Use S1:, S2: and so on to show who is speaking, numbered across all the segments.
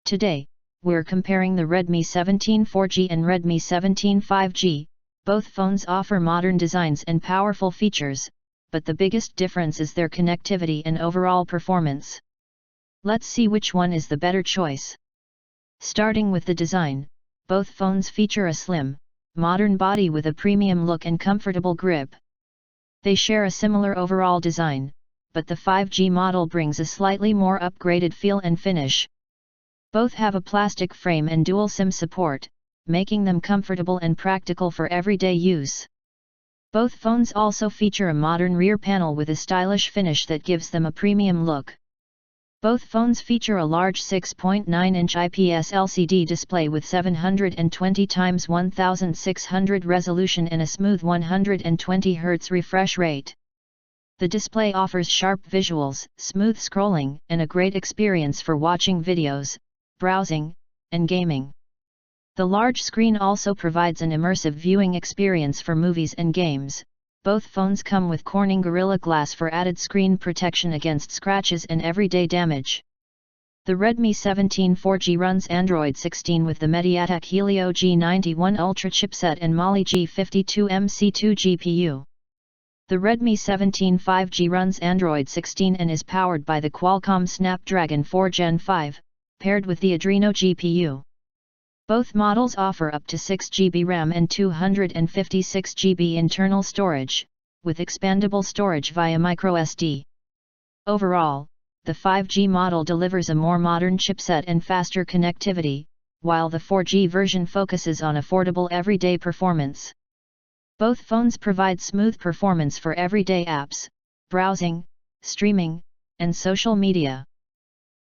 S1: Today, we're comparing the Redmi 17 4G and Redmi 17 5G. Both phones offer modern designs and powerful features, but the biggest difference is their connectivity and overall performance. Let's see which one is the better choice. Starting with the design, both phones feature a slim, modern body with a premium look and comfortable grip. They share a similar overall design, but the 5G model brings a slightly more upgraded feel and finish. Both have a plastic frame and dual SIM support, making them comfortable and practical for everyday use. Both phones also feature a modern rear panel with a stylish finish that gives them a premium look. Both phones feature a large 6.9-inch IPS LCD display with 720x1600 resolution and a smooth 120 Hz refresh rate. The display offers sharp visuals, smooth scrolling, and a great experience for watching videos, browsing, and gaming. The large screen also provides an immersive viewing experience for movies and games. Both phones come with Corning Gorilla Glass for added screen protection against scratches and everyday damage. The Redmi 17 4G runs Android 16 with the MediaTek Helio G91 Ultra chipset and Mali G52 MC2 GPU. The Redmi 17 5G runs Android 16 and is powered by the Qualcomm Snapdragon 4 Gen 5, paired with the Adreno GPU. Both models offer up to 6 GB RAM and 256 GB internal storage, with expandable storage via microSD. Overall, the 5G model delivers a more modern chipset and faster connectivity, while the 4G version focuses on affordable everyday performance. Both phones provide smooth performance for everyday apps, browsing, streaming, and social media.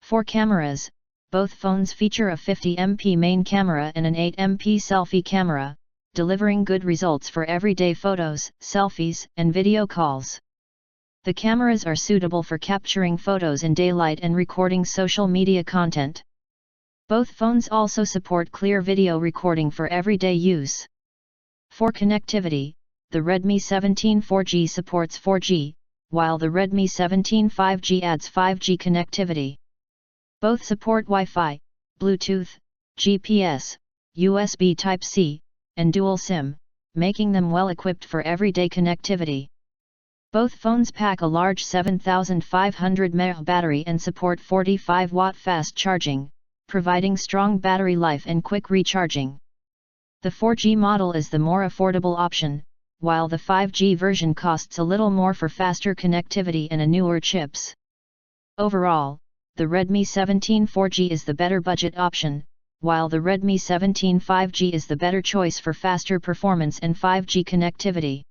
S1: For cameras, both phones feature a 50MP main camera and an 8MP selfie camera, delivering good results for everyday photos, selfies, and video calls. The cameras are suitable for capturing photos in daylight and recording social media content. Both phones also support clear video recording for everyday use. For connectivity, the Redmi 17 4G supports 4G, while the Redmi 17 5G adds 5G connectivity. Both support Wi-Fi, Bluetooth, GPS, USB Type-C, and dual SIM, making them well equipped for everyday connectivity. Both phones pack a large 7500 mAh battery and support 45-watt fast charging, providing strong battery life and quick recharging. The 4G model is the more affordable option, while the 5G version costs a little more for faster connectivity and a newer chips. Overall, the Redmi 17 4G is the better budget option, while the Redmi 17 5G is the better choice for faster performance and 5G connectivity.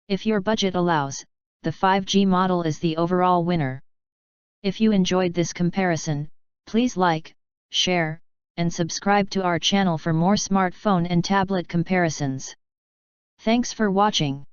S1: If your budget allows, the 5G model is the overall winner. If you enjoyed this comparison, please like, share, and subscribe to our channel for more smartphone and tablet comparisons. Thanks for watching.